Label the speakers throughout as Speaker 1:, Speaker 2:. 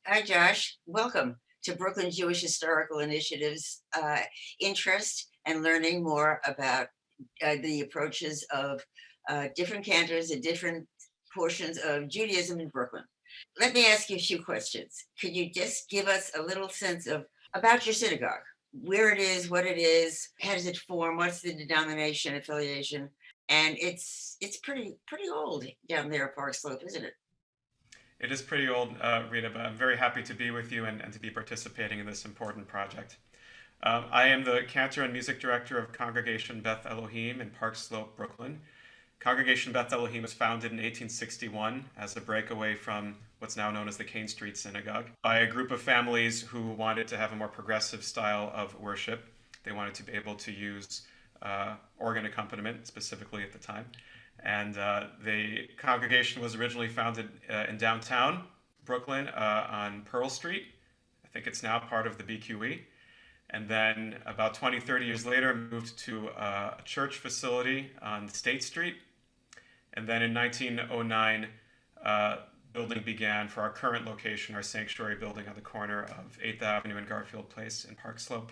Speaker 1: Hi, Josh. Welcome to Brooklyn Jewish Historical Initiative's interest and learning more about the approaches of different cantors and different portions of Judaism in Brooklyn. Let me ask you a few questions. Could you just give us a little sense of about your synagogue, where it is, what it is, how does it form, what's the denomination affiliation, and it's pretty old down there at Park Slope, isn't it?
Speaker 2: It is pretty old, Rita, but I'm very happy to be with you and to be participating in this important project. I am the Cantor and Music Director of Congregation Beth Elohim in Park Slope, Brooklyn. Congregation Beth Elohim was founded in 1861 as a breakaway from what's now known as the Kane Street Synagogue by a group of families who wanted to have a more progressive style of worship. They wanted to be able to use organ accompaniment, specifically at the time. And the congregation was originally founded in downtown Brooklyn on Pearl Street. I think it's now part of the BQE. And then about 20, 30 years later, moved to a church facility on State Street. And then in 1909, building began for our current location, our sanctuary building on the corner of 8th Avenue and Garfield Place in Park Slope,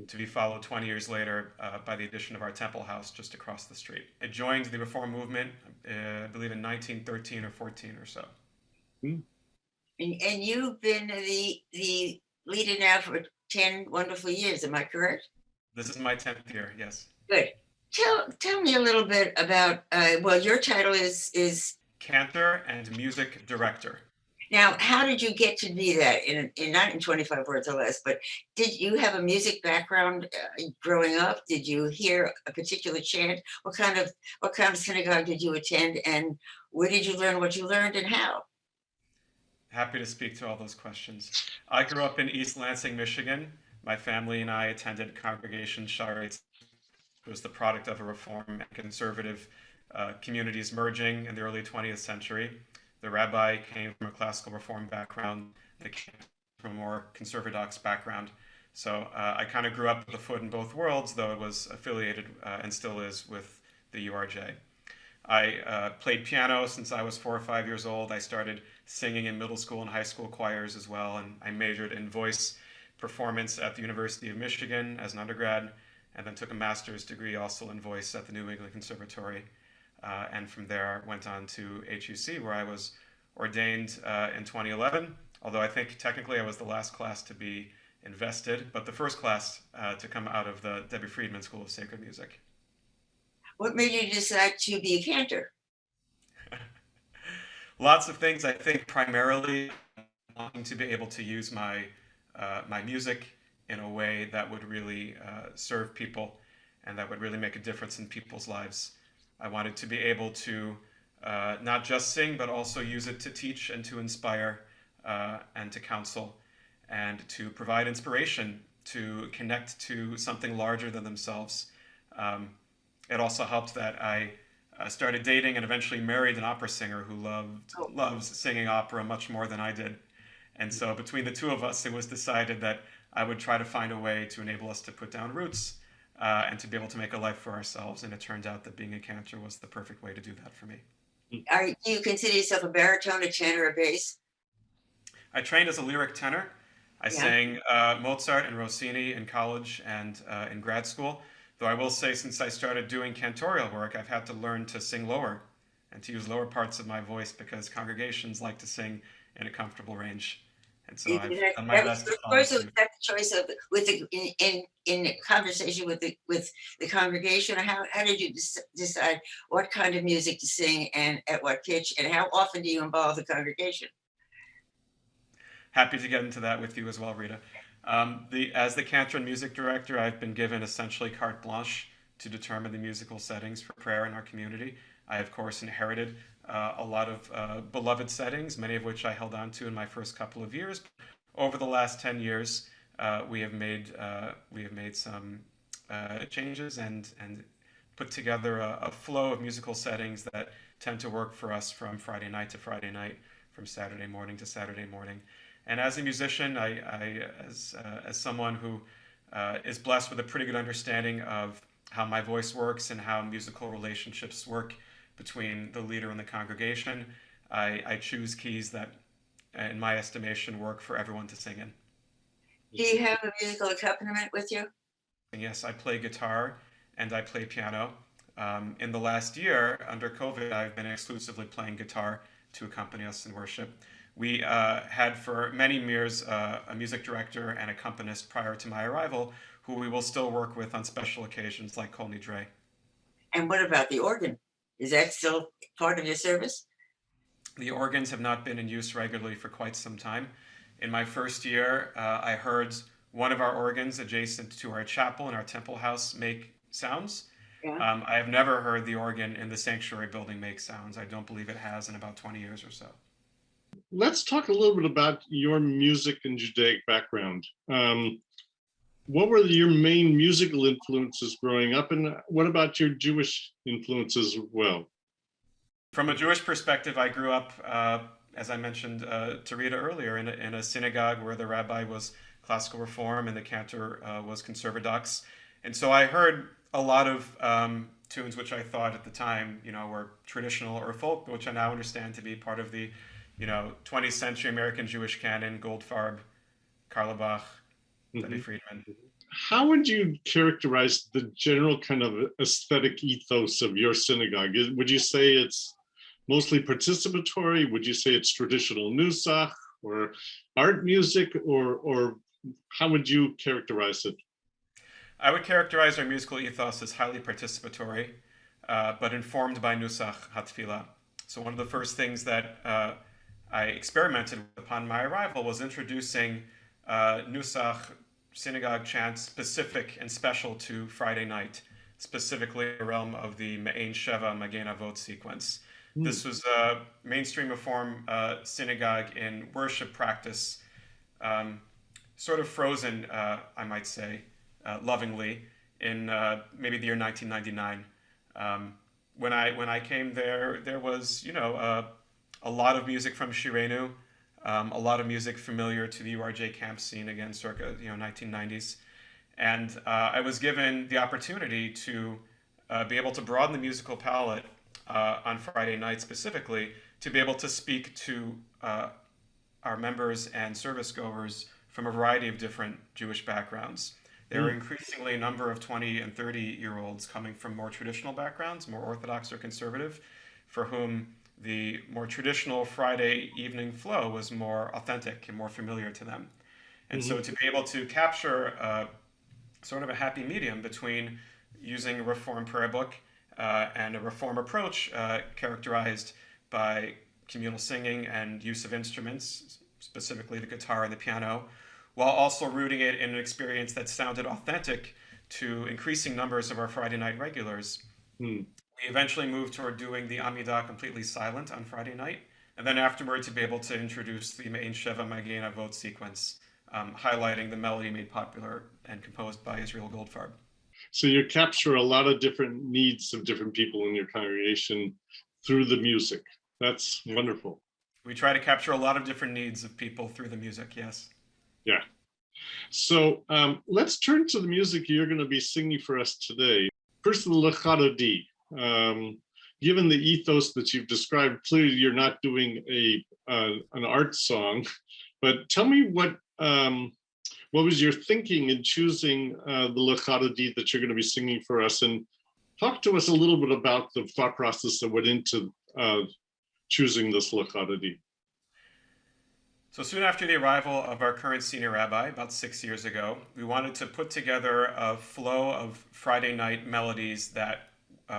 Speaker 2: to be followed 20 years later by the addition of our temple house just across the street. It joined the Reform movement, I believe in 1913 or 14 or so.
Speaker 1: And you've been the leader now for 10 wonderful years, am I correct?
Speaker 2: This is my 10th year, yes.
Speaker 1: Good. Tell me a little bit about, well, your title is
Speaker 2: Cantor and Music Director.
Speaker 1: now, how did you get to be that in not in 25 words or less, but did you have a music background growing up? Did you hear a particular chant? What kind of synagogue did you attend, and where did you learn what you learned and how?
Speaker 2: Happy to speak to all those questions. I grew up in East Lansing, Michigan. My family and I attended Congregation Shaarei. It was the product of a reform and conservative communities merging in the early 20th century. The rabbi came from a classical reform background, they came from a more conservadox background. So I kind of grew up with a foot in both worlds, though it was affiliated and still is with the URJ. I played piano since I was 4 or 5 years old. I started singing in middle school and high school choirs as well, and I majored in voice performance at the University of Michigan as an undergrad, and then took a master's degree also in voice at the New England Conservatory. And from there went on to HUC, where I was ordained in 2011, although I think technically I was the last class to be invested, but the first class to come out of the Debbie Friedman School of Sacred Music.
Speaker 1: What made you decide to be a cantor?
Speaker 2: Lots of things. I think primarily wanting to be able to use my music in a way that would really serve people and that would really make a difference in people's lives. I wanted to be able to not just sing, but also use it to teach and to inspire and to counsel and to provide inspiration, to connect to something larger than themselves. It also helped that I started dating and eventually married an opera singer who loves singing opera much more than I did. And so between the two of us, it was decided that I would try to find a way to enable us to put down roots and to be able to make a life for ourselves. And it turned out that being a cantor was the perfect way to do that for me.
Speaker 1: Do you consider yourself a baritone, a tenor, a bass?
Speaker 2: I trained as a lyric tenor. I
Speaker 1: Yeah.
Speaker 2: sang Mozart and Rossini in college and in grad school. Though I will say, since I started doing cantorial work, I've had to learn to sing lower and to use lower parts of my voice because congregations like to sing in a comfortable range. And so I've done my
Speaker 1: That was
Speaker 2: best to
Speaker 1: your
Speaker 2: follow
Speaker 1: choice of
Speaker 2: suit.
Speaker 1: that choice of with the in conversation with the congregation. How did you decide what kind of music to sing and at what pitch, and how often do you involve the congregation?
Speaker 2: Happy to get into that with you as well, Rita. As the Cantor and Music Director, I've been given essentially carte blanche to determine the musical settings for prayer in our community. I, of course, inherited a lot of beloved settings, many of which I held on to in my first couple of years. Over the last 10 years, we have made some changes and put together a flow of musical settings that tend to work for us from Friday night to Friday night, from Saturday morning to Saturday morning. And as a musician, as someone who is blessed with a pretty good understanding of how my voice works and how musical relationships work between the leader and the congregation, I choose keys that in my estimation, work for everyone to sing in.
Speaker 1: Do you have a musical accompaniment with you?
Speaker 2: And yes, I play guitar and I play piano. In the last year, under COVID, I've been exclusively playing guitar to accompany us in worship. We had for many years a music director and accompanist prior to my arrival, who we will still work with on special occasions like Kol Nidre.
Speaker 1: And what about the organ? Is that still part of your service?
Speaker 2: The organs have not been in use regularly for quite some time. In my first year, I heard one of our organs adjacent to our chapel in our temple house make sounds.
Speaker 1: Yeah.
Speaker 2: I have never heard the organ in the sanctuary building make sounds. I don't believe it has in about 20 years or so.
Speaker 3: Let's talk a little bit about your music and Judaic background. What were your main musical influences growing up, and what about your Jewish influences as well?
Speaker 2: From a Jewish perspective, I grew up, as I mentioned to Rita earlier, in a synagogue where the rabbi was classical reform and the cantor was conservadox. And so I heard a lot of tunes which I thought at the time, were traditional or folk, which I now understand to be part of the, 20th century American Jewish canon: Goldfarb, Karlbach, Debbie Friedman.
Speaker 3: How would you characterize the general kind of aesthetic ethos of your synagogue? Would you say it's mostly participatory? Would you say it's traditional nusach or art music, or how would you characterize it?
Speaker 2: I would characterize our musical ethos as highly participatory, but informed by nusach hatfila. So one of the first things that I experimented with upon my arrival was introducing nusach synagogue chants specific and special to Friday night, specifically the realm of the Me'ain Sheva Magen Avot sequence. This was a mainstream reform synagogue in worship practice, sort of frozen, I might say, lovingly, in maybe the year 1999. When I came there was a lot of music from Shirenu, a lot of music familiar to the URJ camp scene, again, circa 1990s. And I was given the opportunity to be able to broaden the musical palette on Friday night specifically, to be able to speak to our members and service goers from a variety of different Jewish backgrounds. There were increasingly a number of 20 and 30-year-olds coming from more traditional backgrounds, more Orthodox or conservative, for whom the more traditional Friday evening flow was more authentic and more familiar to them. And so to be able to capture sort of a happy medium between using a Reform prayer book and a Reform approach characterized by communal singing and use of instruments, specifically the guitar and the piano, while also rooting it in an experience that sounded authentic to increasing numbers of our Friday night regulars. We eventually moved toward doing the Amidah completely silent on Friday night, and then afterward to be able to introduce the Me'ain Sheva Magen Avot sequence, highlighting the melody made popular and composed by Israel Goldfarb.
Speaker 3: So you capture a lot of different needs of different people in your congregation through the music. That's wonderful.
Speaker 2: We try to capture a lot of different needs of people through the music, yes.
Speaker 3: Yeah. So let's turn to the music you're going to be singing for us today. First, the Lecha Dodi. Given the ethos that you've described, clearly you're not doing an art song, but tell me what was your thinking in choosing the Lecha Dodi that you're going to be singing for us, and talk to us a little bit about the thought process that went into choosing this Lecha Dodi.
Speaker 2: So soon after the arrival of our current senior rabbi, about 6 years ago, we wanted to put together a flow of Friday night melodies that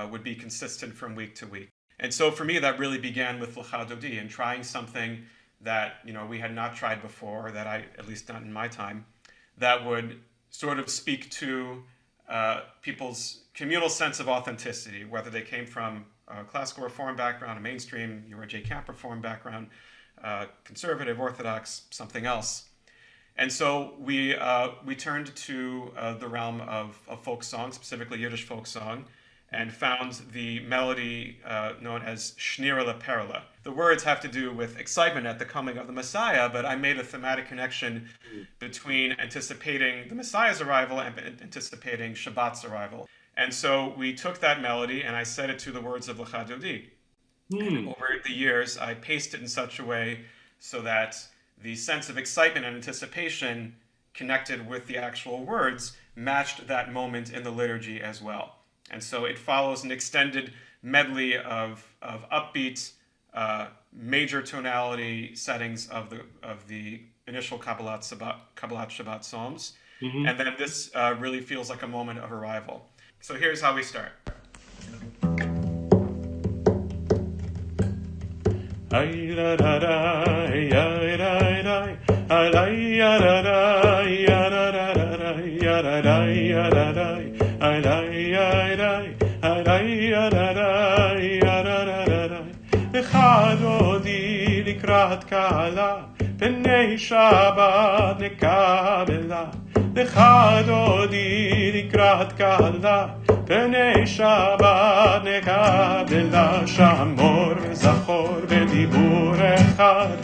Speaker 2: would be consistent from week to week. And so for me, that really began with Lecha Dodi and trying something that we had not tried before, or that I, at least not in my time, that would sort of speak to people's communal sense of authenticity, whether they came from a classical reform background, a mainstream URJ camp reform background, conservative, Orthodox, something else. And so we turned to the realm of folk song, specifically Yiddish folk song, and found the melody known as Shnira La Perla. The words have to do with excitement at the coming of the Messiah, but I made a thematic connection between anticipating the Messiah's arrival and anticipating Shabbat's arrival. And so we took that melody and I set it to the words of Lecha Dodi. And over the years, I paced it in such a way so that the sense of excitement and anticipation connected with the actual words matched that moment in the liturgy as well. And so it follows an extended medley of upbeat, major tonality settings of the initial Kabbalat Shabbat Psalms.
Speaker 3: Mhm.
Speaker 2: And then this really feels like a moment of arrival. So here's how we start.
Speaker 4: וחדודי לקראת קהלה, פני שבת נקבלה. וחדודי לקראת קהלה, פני שבת נקבלה. שמור זכור בדיבור אחד,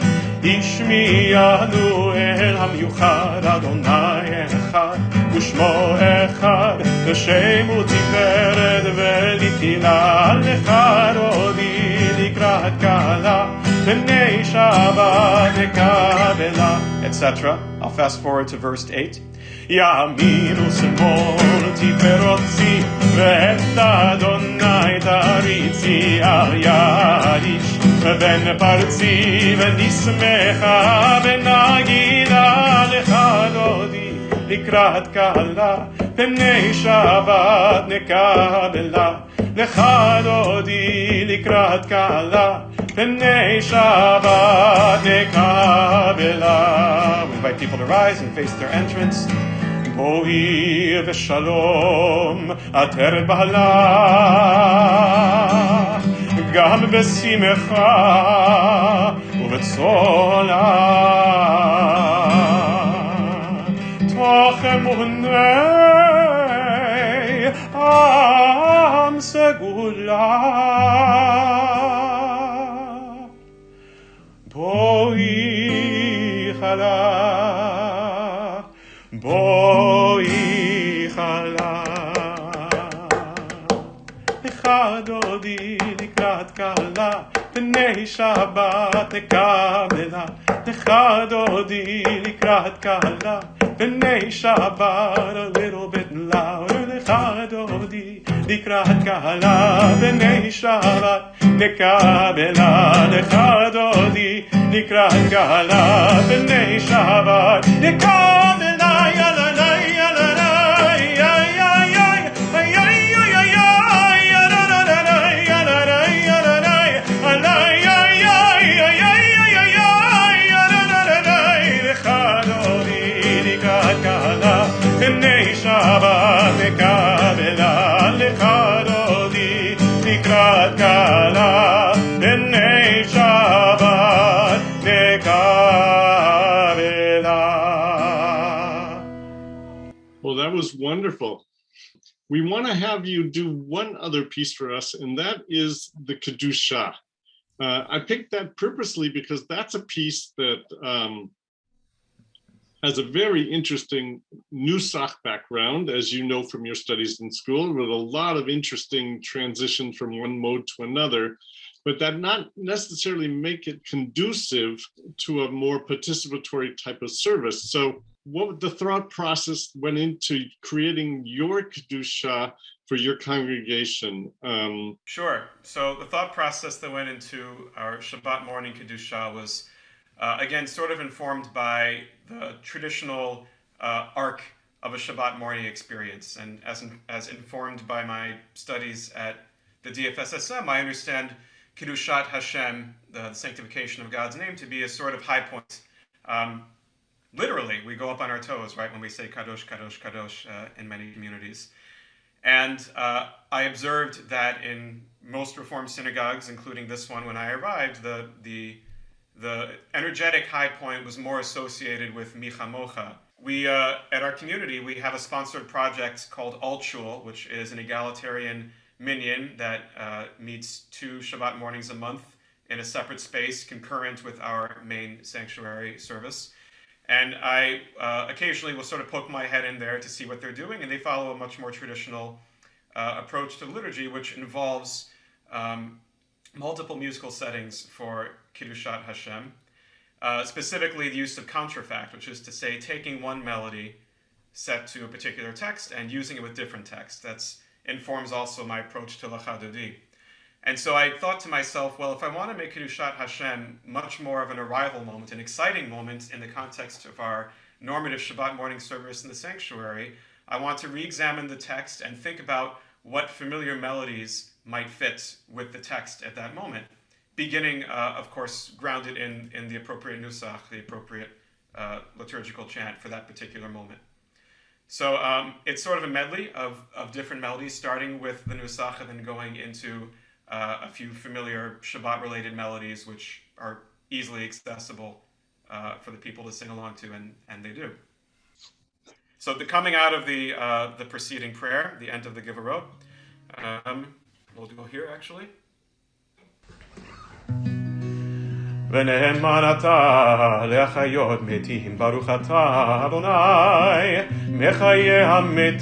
Speaker 4: השמיענו אל המיוחד. אדוני אחד ושמו אחד, ושם ותפארת ולתהילה. לחדודי לקראת קהלה, פני שבת נקבלה, etc. I'll fast forward to verse 8. ימין ושמאל תפארתי, ואת אדוני תריצי. אל יעריש בן פרצי, ונשמחה ונגילה. לחדודי לקראת קהלה, פני שבת נקבלה. לחדודי לקראת קהלה, פני שבת נקבלה. We invite people to rise and face their entrance. בואי ושלום עטרת בהלה, גם בשמחה ובצולה. תוך אמוני עם סגולה. בואי חלה, בואי חלה. לחדודי לקראת קהלה, פני שבת נקבלה. לחדודי לקראת קהלה, פני שבת. A little bit louder. לחדודי לקראת קהלה, פני שבת נקבלה. לחדודי לקראת קהלה, פני שבת נקבלה. יללה יללה פני שבת נקבלה. לחדודי לקראת קהלה, פני שבת נקבלה.
Speaker 3: Well, that was wonderful. We want to have you do one other piece for us, and that is the Kedusha. I picked that purposely because that's a piece that has a very interesting Nusach background, as you know from your studies in school, with a lot of interesting transition from one mode to another, but that not necessarily make it conducive to a more participatory type of service. So what the thought process went into creating your Kedusha for your congregation?
Speaker 2: Sure. So the thought process that went into our Shabbat morning Kedusha was, again, sort of informed by the traditional arc of a Shabbat morning experience. And as informed by my studies at the DFSSM, I understand Kedushat Hashem, the sanctification of God's name, to be a sort of high point. Literally, we go up on our toes, right, when we say Kadosh, Kadosh, Kadosh in many communities. And I observed that in most Reformed synagogues, including this one when I arrived, the energetic high point was more associated with Micha Mocha. We, at our community, we have a sponsored project called Alt Shul, which is an egalitarian minyan that meets 2 Shabbat mornings a month in a separate space, concurrent with our main sanctuary service. And I occasionally will sort of poke my head in there to see what they're doing, and they follow a much more traditional approach to liturgy, which involves multiple musical settings for Kiddushat Hashem. specifically the use of counterfact, which is to say taking one melody set to a particular text and using it with different text. That informs also my approach to Lecha Dodi. And so I thought to myself, well, if I want to make Kedushat Hashem much more of an arrival moment, an exciting moment in the context of our normative Shabbat morning service in the sanctuary, I want to re-examine the text and think about what familiar melodies might fit with the text at that moment, beginning, of course, grounded in the appropriate nusach, the appropriate liturgical chant for that particular moment. So it's sort of a medley of different melodies, starting with the nusach and then going into a few familiar Shabbat-related melodies, which are easily accessible for the people to sing along to, and they do. So the coming out of the preceding prayer, the end of the Givarot, we'll go here actually.
Speaker 4: ונאמן אתה להחיות מתים, ברוך אתה אדוני מחיי המתים.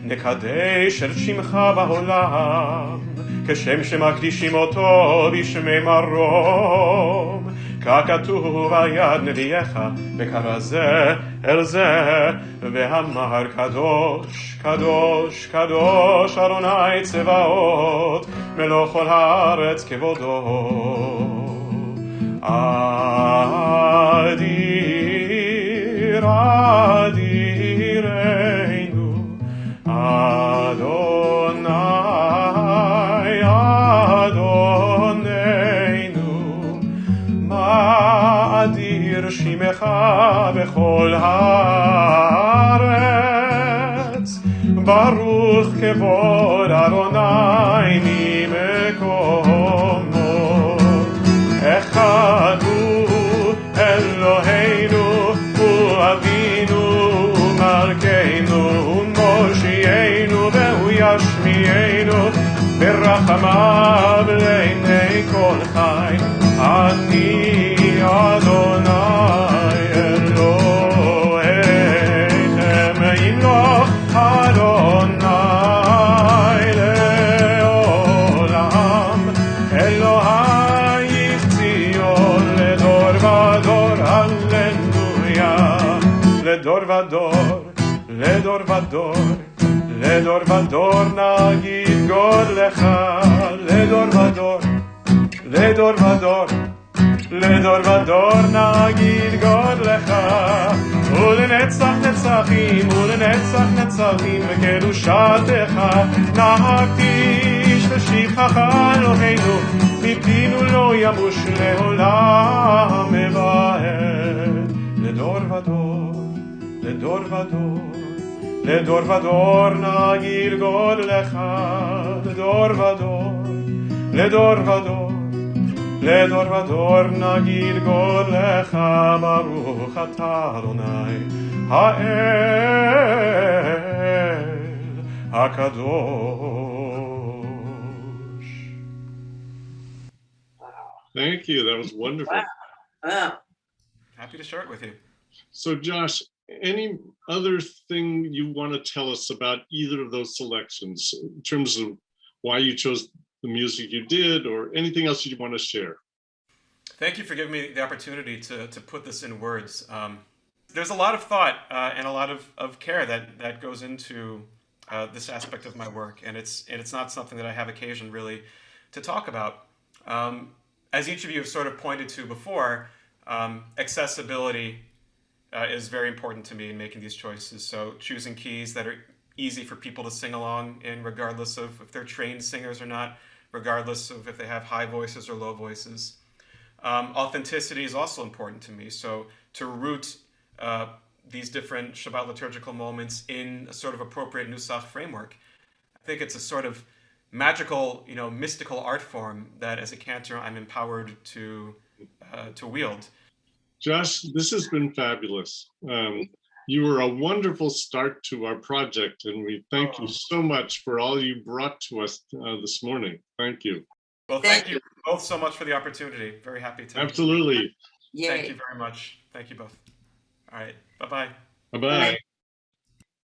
Speaker 4: נקדש את שמך בעולם, כשם שמקדישים אותו בשמי מרום, ככתוב על יד נביאך בכרזה אל זה, ואמר קדוש, קדוש, קדוש, אדוני צבאות, מלוא כל הארץ כבודו. אדיר, אדירנו, אדוני, אדוננו, מה אדיר שמך בכל הארץ, ברוך כבוד אדוני ממקומו. אחד הוא אלוהינו, הוא אבינו, מלכנו, מושיענו, והוא ישמיענו ברחמיו לעיני כל חי. אני אדוני אלוהיכם, ימלוך אדוני לעולם. אלוהי ציון לדור ודור, הללויה. לדור ודור, לדור ודור, לדור ודור נגיד גודלך. לדור ודור, לדור ודור, לדור ודור נגיד גודלך. ולנצח נצחים, ולנצח נצחים בקדושתך. נקדיש לשבחך אלוהינו, מפינו לא ימוש לעולם מבעד. לדור ודור, לדור ודור, לדור ודור נגיד גודלך. לדור ודור, לדור ודור, לדור ודור נגיד גודלך. ברוך אתה אדוני האל הקדוש.
Speaker 3: Thank you. That was wonderful.
Speaker 1: Wow.
Speaker 2: Happy to share it with you.
Speaker 3: So, Josh, any other thing you want to tell us about either of those selections in terms of why you chose the music you did, or anything else you want to share?
Speaker 2: Thank you for giving me the opportunity to put this in words. There's a lot of thought and a lot of care that goes into this aspect of my work, and it's not something that I have occasion really to talk about. As each of you have sort of pointed to before, accessibility is very important to me in making these choices. So choosing keys that are easy for people to sing along in, regardless of if they're trained singers or not, regardless of if they have high voices or low voices. Authenticity is also important to me. So to root these different Shabbat liturgical moments in a sort of appropriate Nusach framework, I think it's a sort of magical, mystical art form that as a cantor I'm empowered to wield.
Speaker 3: Josh, this has been fabulous. You were a wonderful start to our project, and we thank you so much for all you brought to us this morning. Thank you.
Speaker 2: Well, thank you both so much for the opportunity. Very happy to.
Speaker 3: Absolutely.
Speaker 1: Yay.
Speaker 2: Thank you very much. Thank you both. All right. Bye-bye.
Speaker 3: Bye-bye.